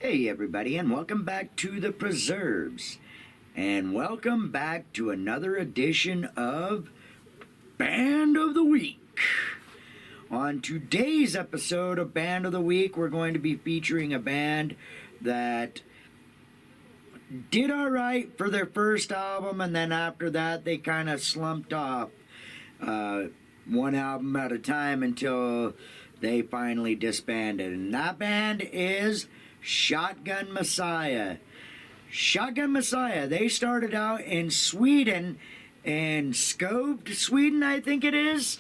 Hey everybody, and welcome back to the Preserves, and welcome back to another edition of Band of the Week. On today's episode of Band of the Week, we're going to be featuring a band that did alright for their first album, and then after that they kind of slumped off one album at a time until they finally disbanded. And that band is Shotgun Messiah. Shotgun Messiah, they started out in Sweden, in Skövde, Sweden, I think it is.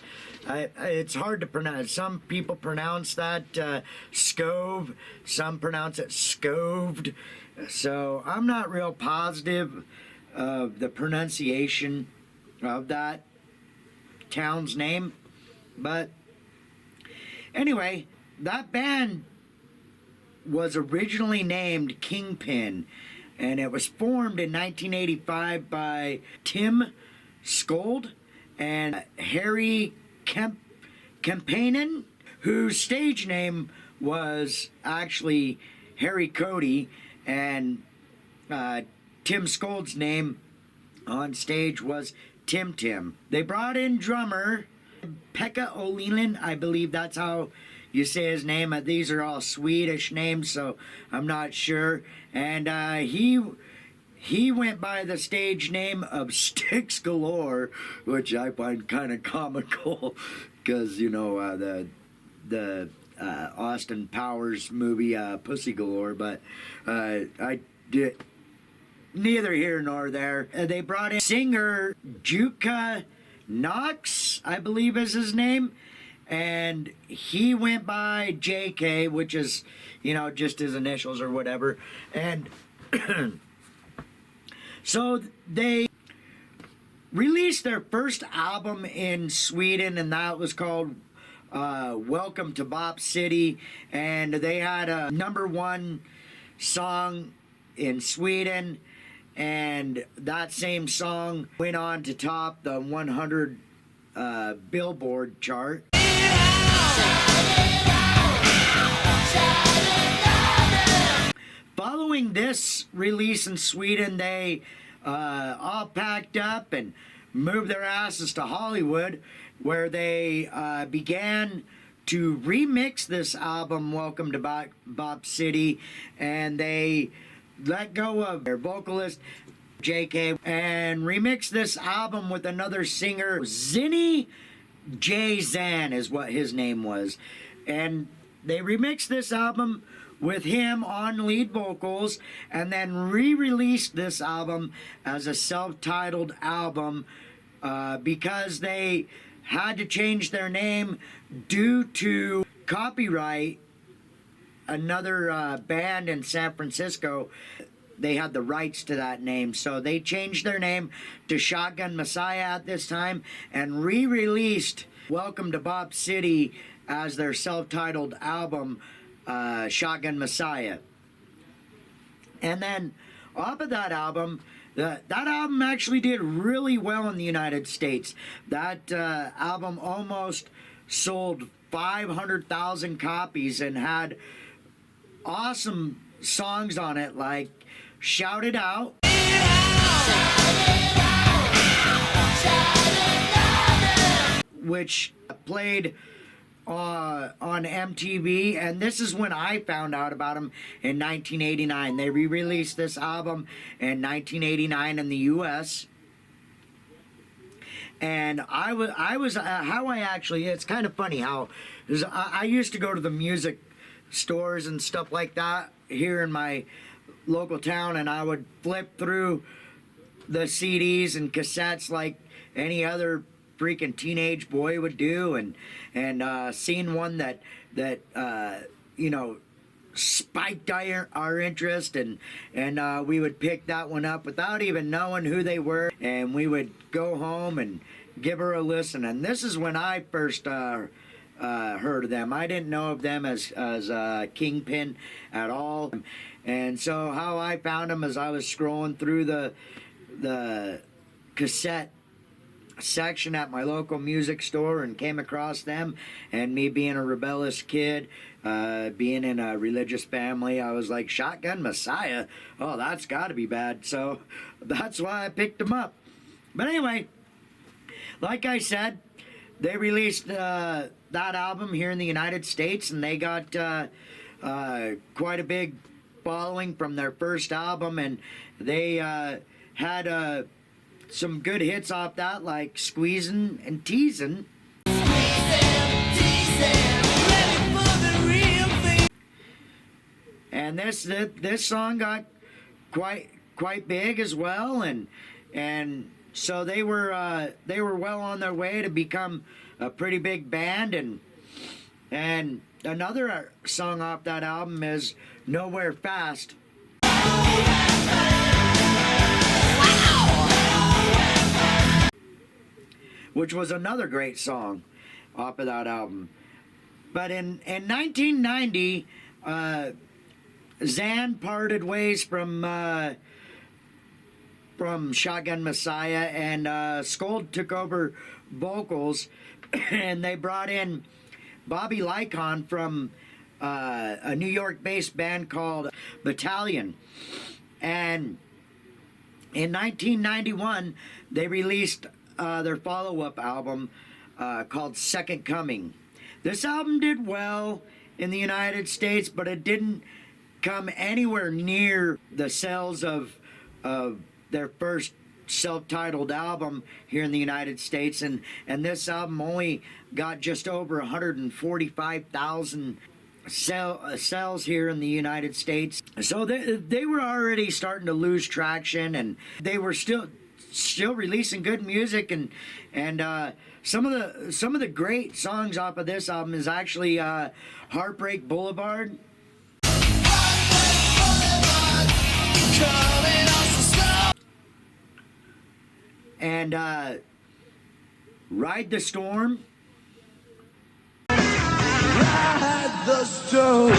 It's hard to pronounce. Some people pronounce that Skov, some pronounce it Skövde. So I'm not real positive of the pronunciation of that town's name. But anyway, that band was originally named Kingpin, and it was formed in 1985 by Tim Skold and Harry Kemppainen, whose stage name was actually Harry Cody, and Tim Skold's name on stage was Tim Tim. They brought in drummer Pekka Olinen, I believe that's how you say his name. These are all Swedish names, so I'm not sure. And he went by the stage name of Sticks Galore, which I find kind of comical, because you know the Austin Powers movie Pussy Galore. But I did neither here nor there. They brought in singer Jukka Knox, I believe is his name, and he went by JK, which is, you know, just his initials or whatever. And so they released their first album in Sweden, and that was called Welcome to Bop City, and they had a #1 song in Sweden, and that same song went on to top the 100 Billboard chart. Following this release in Sweden, they all packed up and moved their asses to Hollywood, where they began to remix this album, Welcome to Bop City, and they let go of their vocalist, JK, and remixed this album with another singer, Zinny J. Zan is what his name was. And they remixed this album with him on lead vocals, and then re-released this album as a self-titled album because they had to change their name due to copyright. Another band in San Francisco, they had the rights to that name, so they changed their name to Shotgun Messiah at this time and re-released Welcome to Bop City as their self-titled album, Shotgun Messiah. And then off of that album, that album actually did really well in the United States. That album almost sold 500,000 copies and had awesome songs on it like Shout It Out, which played on MTV, and this is when I found out about them in 1989. They re-released this album in 1989 in the US, and I was how I actually, it's kind of funny how I used to go to the music stores and stuff like that here in my local town, and I would flip through the CDs and cassettes like any other freaking teenage boy would do, and seen one that you know, spiked our interest, and we would pick that one up without even knowing who they were, and we would go home and give her a listen. And this is when I first heard of them. I didn't know of them as Kingpin at all. And so how I found them is I was scrolling through the cassette section at my local music store and came across them, and me being a rebellious kid, being in a religious family, I was like, Shotgun Messiah? Oh, that's got to be bad. So that's why I picked them up. But anyway, like I said, they released that album here in the United States, and they got quite a big following from their first album, and they had some good hits off that, like Squeezin' and Teasin'. And this song got quite big as well, and so they were well on their way to become a pretty big band, and another song off that album is Nowhere Fast. Which was another great song off of that album. But in 1990, Zan parted ways from Shotgun Messiah, and Scold took over vocals, and they brought in Bobby Lycon from a New York-based band called Battalion. And in 1991, they released their follow-up album called Second Coming. This album did well in the United States, but it didn't come anywhere near the sales of their first self-titled album here in the United States, and this album only got just over 145,000 sales here in the United States. So they were already starting to lose traction, and they were still releasing good music, and some of the great songs off of this album is actually Heartbreak Boulevard. And Ride the Storm. Ride the storm.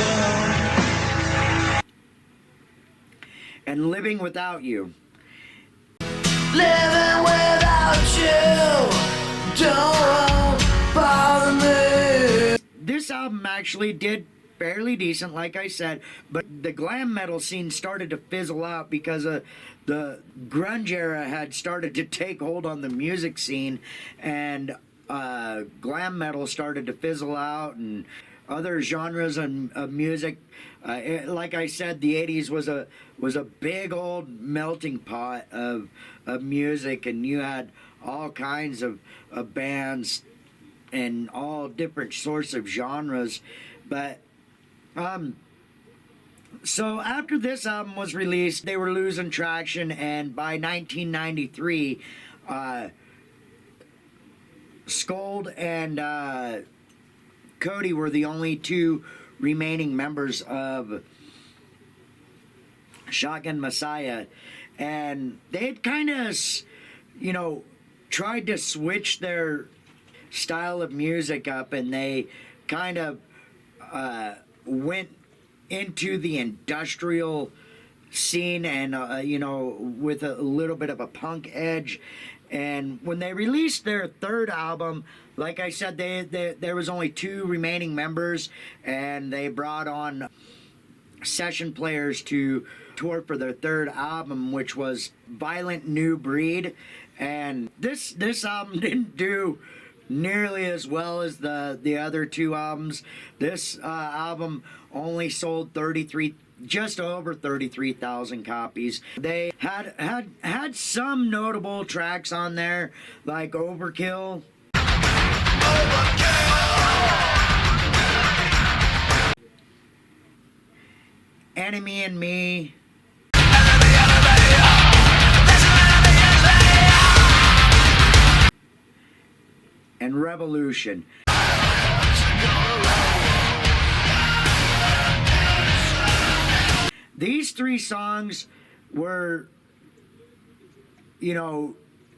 And Living Without You. Living without you, don't bother me. This album actually did fairly decent, like I said, but the glam metal scene started to fizzle out because the grunge era had started to take hold on the music scene, and glam metal started to fizzle out, and other genres of music. Like I said, the 80s was a big old melting pot of music, and you had all kinds of bands and all different sorts of genres. But so after this album was released, they were losing traction, and by 1993, Scold and Cody were the only two remaining members of Shotgun Messiah, and they had kind of, tried to switch their style of music up, and they kind of went into the industrial scene, and with a little bit of a punk edge. And when they released their third album, like I said, there was only two remaining members, and they brought on session players to tour for their third album, which was Violent New Breed. And this album didn't do nearly as well as the other two albums. This album only sold just over 33,000 copies. They had some notable tracks on there, like Overkill. Enemy and Me. And Revolution. These three songs were,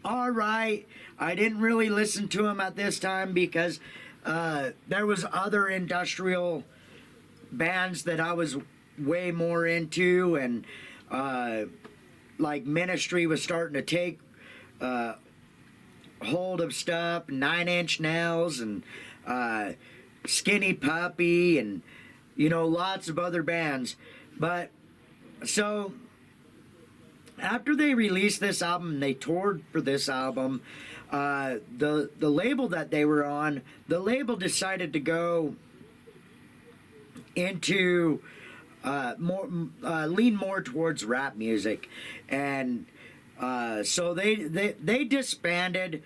all right. I didn't really listen to them at this time because there was other industrial bands that I was way more into, and like Ministry was starting to take hold of stuff, Nine Inch Nails and Skinny Puppy and, you know, lots of other bands. But so after they released this album, they toured for this album. The label that they were on, the label decided to go into lean more towards rap music, and so they disbanded.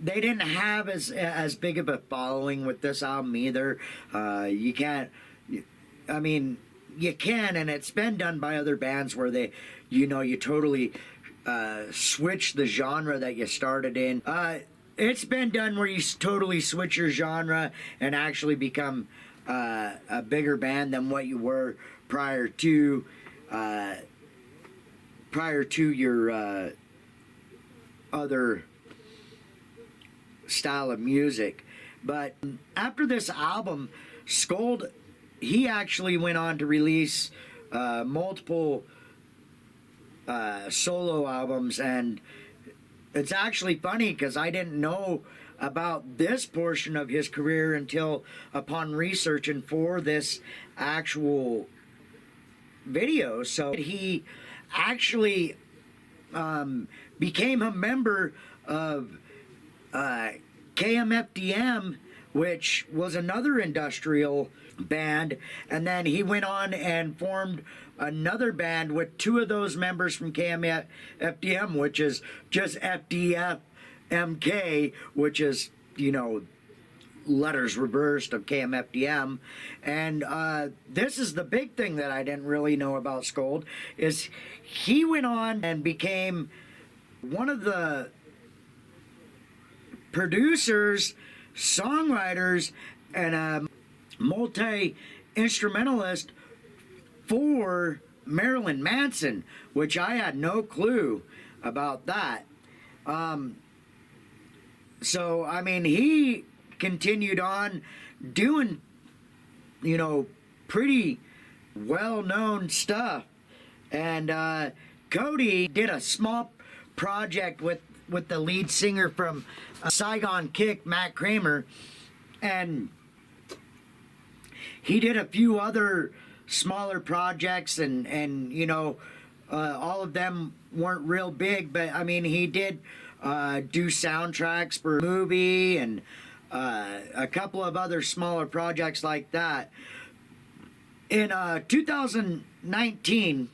They didn't have as big of a following with this album either. You can't. I mean, you can, and it's been done by other bands where they, you know, you totally switch the genre that you started in. It's been done where you totally switch your genre and actually become a bigger band than what you were prior to your other style of music. But after this album, Scold, he actually went on to release multiple solo albums, and it's actually funny because I didn't know about this portion of his career until upon researching for this actual video. So he actually became a member of KMFDM, which was another industrial band, and then he went on and formed another band with two of those members from KMFDM, which is just FDFMK, which is, you know, letters reversed of KMFDM. And this is the big thing that I didn't really know about Scold, is he went on and became one of the producers, songwriters, and a multi-instrumentalist for Marilyn Manson, which I had no clue about that. So, I mean, he continued on doing, you know, pretty well-known stuff. And Cody did a small project with the lead singer from Saigon Kick, Matt Kramer, and he did a few other smaller projects, and you know, all of them weren't real big, but I mean, he did do soundtracks for a movie and a couple of other smaller projects like that. In 2019,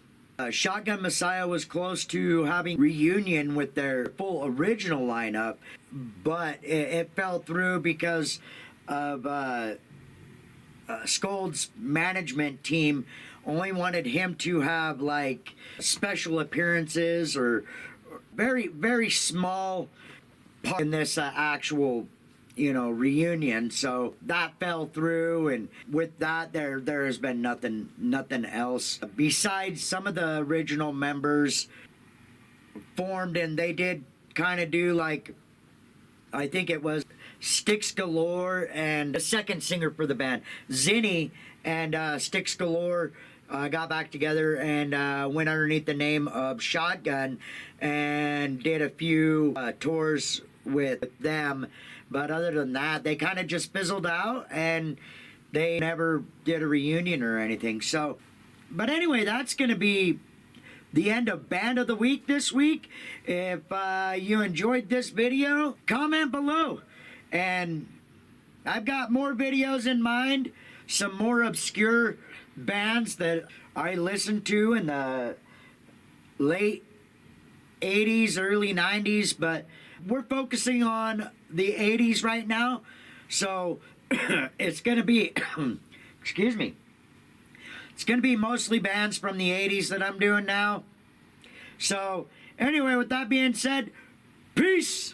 Shotgun Messiah was close to having reunion with their full original lineup, but it fell through because of Scold's management team only wanted him to have like special appearances or very, very small part in this actual, you know, reunion. So that fell through, and with that there has been nothing else besides some of the original members formed, and they did kind of do, like, I think it was Styx Galore and the second singer for the band, Zinni, and Styx Galore got back together and went underneath the name of Shotgun and did a few tours with them. But other than that, they kind of just fizzled out, and they never did a reunion or anything. So, but anyway, that's going to be the end of Band of the Week this week. If you enjoyed this video, comment below. And I've got more videos in mind, some more obscure bands that I listened to in the late 80s, early 90s, but we're focusing on the 80s right now. So it's going to be, excuse me, it's going to be mostly bands from the 80s that I'm doing now. So anyway, with that being said, peace.